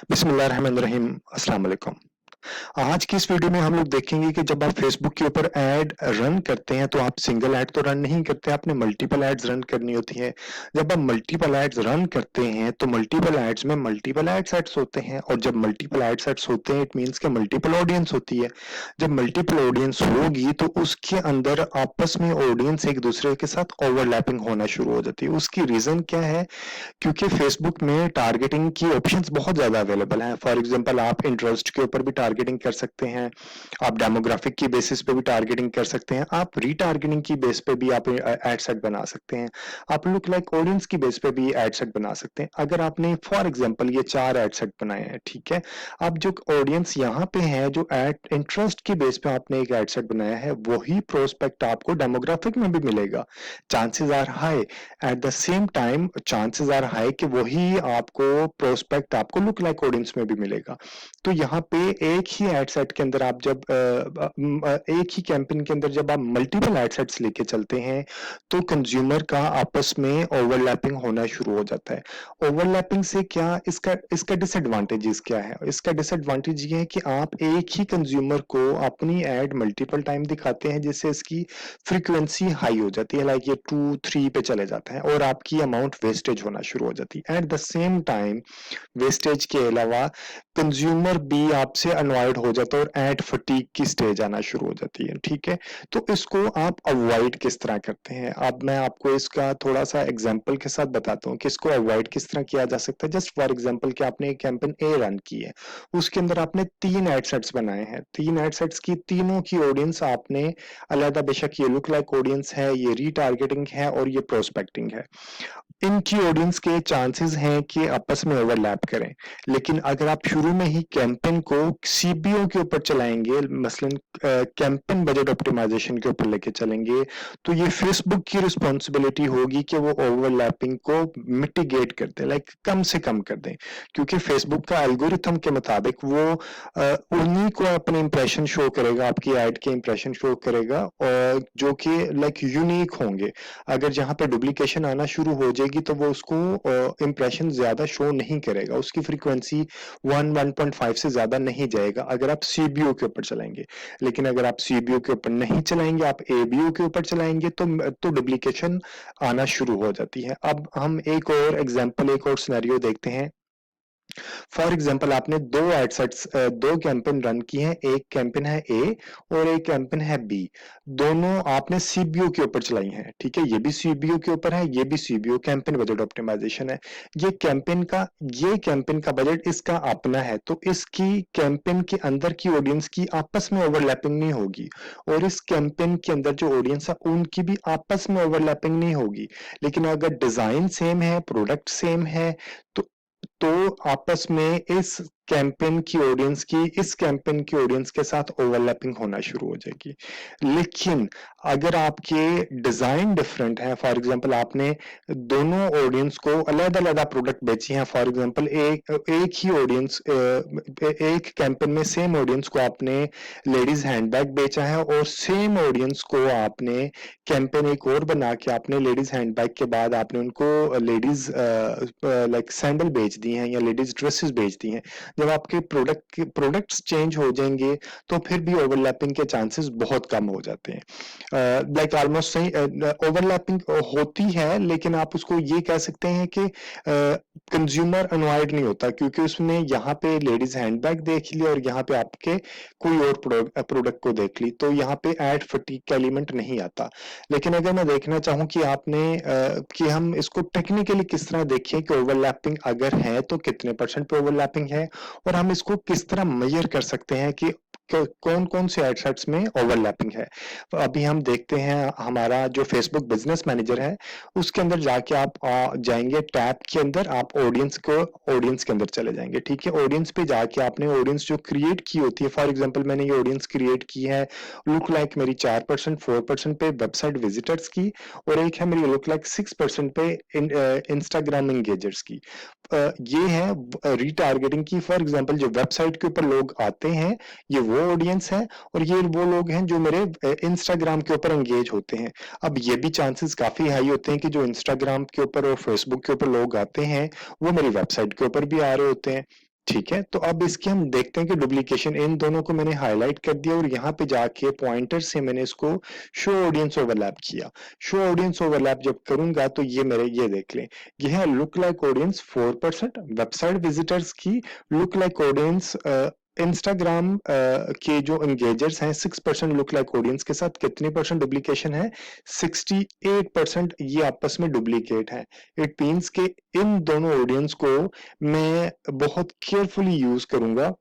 बिस्मिल्लाहिर्रहमानिर्रहीम। अस्सलाम वालेकुम। आज की इस वीडियो में हम लोग देखेंगे कि जब आप फेसबुक के ऊपर ऐड रन करते हैं तो आप सिंगल ऐड तो रन नहीं करते, आपने मल्टीपल एड्स रन करनी होती है। जब आप मल्टीपल एड्स रन करते हैं तो मल्टीपल एड्स में मल्टीपल एड सेट्स होते हैं, और जब मल्टीपल एड सेट्स होते हैं इट मींस कि मल्टीपल ऑडियंस होती है। जब मल्टीपल ऑडियंस होगी तो उसके अंदर आपस में ऑडियंस एक दूसरे के साथ ओवरलैपिंग होना शुरू हो जाती है। उसकी रीजन क्या है? क्योंकि फेसबुक में टारगेटिंग की ऑप्शंस बहुत ज्यादा अवेलेबल हैं। फॉर एग्जांपल आप इंटरेस्ट के ऊपर भी टारगेटिंग कर सकते हैं, आप डेमोग्राफिक की बेसिस पे भी टारगेटिंग कर सकते हैं, आप रीटारगेटिंग की बेस पे भी आप एड सेट बना सकते हैं, आप लुक लाइक ऑडियंस की बेस पे भी एड सेट बना सकते हैं। अगर आपने फॉर एग्जांपल ये 4 एड सेट बनाए हैं, ठीक है, अब जो ऑडियंस यहाँ पे है, जो एड इंटरेस्ट की बेस पे आपने एक एड सेट बनाया है, वही प्रोस्पेक्ट आपको डेमोग्राफिक में भी मिलेगा। Chances are high, at the same time chances are high कि वही आपको प्रोस्पेक्ट आपको लुक लाइक ऑडियंस में भी मिलेगा। तो यहाँ पे एक ही एड सेट के अंदर आप जब एक ही कैंपेन के अंदर जब आप मल्टीपल एड सेट्स लेके चलते हैं तो कंज्यूमर का आपस में ओवरलैपिंग होना शुरू हो जाता है। ओवरलैपिंग से क्या इसका इसका डिसएडवांटेजेस क्या है? इसका डिसएडवांटेज ये है कि आप एक ही कंज्यूमर को अपनी एड मल्टीपल टाइम दिखाते हैं, जिससे इसकी फ्रीक्वेंसी हाई हो जाती है, लाइक ये 2-3 पे चले जाता है और आपकी अमाउंट वेस्टेज होना शुरू हो जाती है। Eight the same time wastage के अलावा कंज्यूमर भी आपसे अनॉयड हो जाता है और एड फटीग की स्टेज आना शुरू हो जाती है, ठीक है। तो इसको आप अवॉइड किस तरह करते हैं? अब मैं आपको इसका थोड़ा सा एग्जांपल के साथ बताता हूँ कि इसको अवॉइड किस तरह किया जा सकता है। जस्ट फॉर एग्जांपल कि आपने एक कैंपेन ए रन की है, उसके अंदर आपने 3 एड सेट्स बनाए हैं, 3 एड सेट्स की तीनों की ऑडियंस आपने अलग, बेशक ये लुक लाइक ऑडियंस है, ये रीटारगेटिंग है और ये प्रोस्पेक्टिंग है, इनकी ऑडियंस के चांसेस हैं कि आपस में ओवरलैप करें। लेकिन अगर आप शुरू में ही कैंपेन को सीबीओ के ऊपर चलाएंगे, मसलन कैंपेन बजट ऑप्टिमाइजेशन के ऊपर लेके चलेंगे, तो ये फेसबुक की रिस्पॉन्सिबिलिटी होगी कि वो ओवरलैपिंग को मिटिगेट कर दे, लाइक कम से कम कर दें। क्योंकि फेसबुक का एल्गोरिथम के मुताबिक वो उन्हीं को अपने इंप्रेशन शो करेगा, आपकी एड के इंप्रेशन शो करेगा, और जो कि लाइक यूनिक होंगे। अगर जहां पे डुप्लीकेशन आना शुरू हो जाएगी तो वो उसको इंप्रेशन ज्यादा शो नहीं करेगा, उसकी फ्रीक्वेंसी 1.5 से ज्यादा नहीं जाएगा अगर आप सीबीओ के ऊपर चलाएंगे। लेकिन अगर आप सीबीओ के ऊपर नहीं चलाएंगे, आप एबीओ के ऊपर चलाएंगे तो डुप्लीकेशन आना शुरू हो जाती है। अब हम एक और एग्जांपल, एक और सिनेरियो देखते हैं। फॉर एग्जाम्पल आपने दो एडसेट्स, दो कैंपेन रन की हैं, एक कैंपेन है ए और एक कैंपेन है बी। दोनों आपने सीबीओ के ऊपर चलाई हैं, ठीक है, ये भी सीबीओ के ऊपर है, ये भी सीबीओ, कैंपेन बजट ऑप्टिमाइजेशन है। ये कैंपेन का बजट इसका अपना है, तो इसकी कैंपेन के अंदर की ऑडियंस की आपस में ओवरलैपिंग नहीं होगी, और इस कैंपेन के अंदर जो ऑडियंस है उनकी भी आपस में ओवरलैपिंग नहीं होगी। लेकिन अगर डिजाइन सेम है, प्रोडक्ट सेम है, तो आपस में इस कैंपेन की ऑडियंस के साथ ओवरलैपिंग होना शुरू हो जाएगी। लेकिन अगर आपके डिजाइन डिफरेंट है, फॉर एग्जांपल आपने दोनों ऑडियंस को अलग अलग प्रोडक्ट बेची हैं, फॉर एग्जांपल एक ही ऑडियंस, एक कैंपेन में सेम ऑडियंस को आपने लेडीज हैंडबैग बेचा है, और सेम ऑडियंस को आपने कैंपेन एक और बना के आपने लेडीज हैंडबैग के बाद आपने उनको लेडीज लाइक सैंडल बेच दी हैं या लेडीज ड्रेसेस बेच दी हैं। जब आपके प्रोडक्ट्स चेंज हो जाएंगे तो फिर भी ओवरलैपिंग के चांसेस बहुत कम हो जाते हैं। लाइक ऑलमोस्ट सही ओवरलैपिंग होती है, लेकिन आप उसको ये कह सकते हैं कि कंज्यूमर अनॉयड नहीं होता, क्योंकि उसने यहाँ पे लेडीज हैंडबैग देख लिया और यहाँ पे आपके कोई और प्रोडक्ट को देख ली, तो यहाँ पे एड फटीग का एलिमेंट नहीं आता। लेकिन अगर मैं देखना चाहूं कि कि हम इसको टेक्निकली किस तरह देखें कि ओवरलैपिंग अगर है तो कितने परसेंट पे ओवरलैपिंग है, और हम इसको किस तरह मेजर कर सकते हैं कि कौन कौन से एडसेट्स में ओवरलैपिंग है। तो अभी हम देखते हैं, हमारा जो फेसबुक बिजनेस मैनेजर है उसके अंदर जाके आप जाएंगे, टैब के अंदर आप ऑडियंस के अंदर चले जाएंगे, ठीक है। ऑडियंस पे जाके आपने ऑडियंस जो क्रिएट की होती है, फॉर एग्जांपल मैंने ये ऑडियंस क्रिएट की है, लुक लाइक मेरी 4% 4% पे वेबसाइट विजिटर्स की, और एक है मेरी लुक लाइक 6% पे इंस्टाग्राम एंगेजर्स की। ये है रीटारगेटिंग की। फॉर एग्जांपल जो वेबसाइट के ऊपर लोग आते हैं ये वो ऑडियंस है, और ये वो लोग हैं जो मेरे इंस्टाग्राम के ऊपर एंगेज होते हैं। अब ये भी चांसेस काफी हाई होते हैं कि जो इंस्टाग्राम के ऊपर और फेसबुक के ऊपर लोग आते हैं वो मेरी वेबसाइट के ऊपर भी आ रहे होते हैं। ठीक है, तो अब इसकी हम देखते हैं कि डुप्लीकेशन, इन दोनों को मैंने हाईलाइट कर दिया और यहाँ पे जाके पॉइंटर से मैंने इसको शो ऑडियंस ओवरलैप किया। शो ऑडियंस ओवरलैप जब करूंगा तो ये मेरे, ये देख लें, ये है look like audience 4%, website visitors की लुक लाइक ऑडियंस, इंस्टाग्राम के जो एंगेजर्स हैं 6% लुक लाइक ऑडियंस के साथ कितने परसेंट डुप्लीकेशन है, 68%, ये आपस में डुप्लीकेट है। इट मीन्स के इन दोनों ऑडियंस को मैं बहुत केयरफुली यूज करूंगा।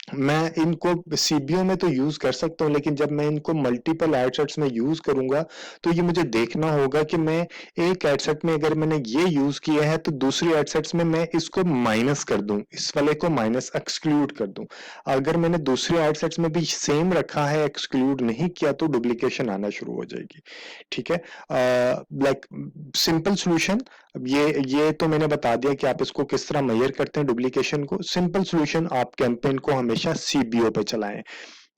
मैं इनको सीबीओ में तो यूज कर सकता हूं, लेकिन जब मैं इनको मल्टीपल एडसेट्स में यूज करूंगा तो ये मुझे देखना होगा कि मैं एक एडसेट में अगर मैंने ये यूज किया है तो दूसरी एडसेट्स में मैं इसको माइनस कर दूं, इस वाले को माइनस एक्सक्लूड कर दूं। अगर मैंने दूसरे एडसेट्स में भी सेम रखा है, एक्सक्लूड नहीं किया, तो डुप्लीकेशन आना शुरू हो जाएगी। ठीक है, लाइक सिंपल सोल्यूशन, अब ये तो मैंने बता दिया कि आप इसको किस तरह मेजर करते हैं डुप्लीकेशन को। सिंपल सॉल्यूशन, आप कैंपेन को हमेशा सीबीओ पे चलाएं,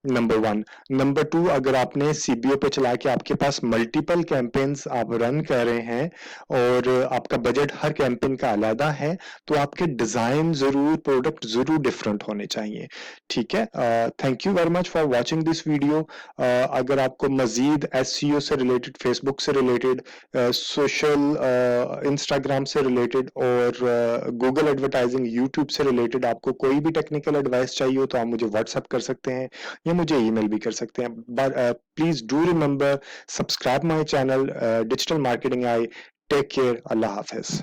नंबर वन। नंबर टू, अगर आपने सीबीओ पे चला के आपके पास मल्टीपल कैंपेन्स आप रन कर रहे हैं और आपका बजट हर कैंपेन का अलग है, तो आपके डिजाइन जरूर, प्रोडक्ट जरूर डिफरेंट होने चाहिए। ठीक है, thank you very much for watching this video. अगर आपको मजीद एसईओ से रिलेटेड, फेसबुक से रिलेटेड, सोशल इंस्टाग्राम से रिलेटेड और गूगल एडवर्टाइजिंग, यूट्यूब से रिलेटेड आपको कोई भी टेक्निकल एडवाइस चाहिए हो तो आप मुझे व्हाट्सएप कर सकते हैं या मुझे ईमेल भी कर सकते हैं। But please do remember, subscribe my channel digital marketing AI. Take care, अल्लाह हाफिज।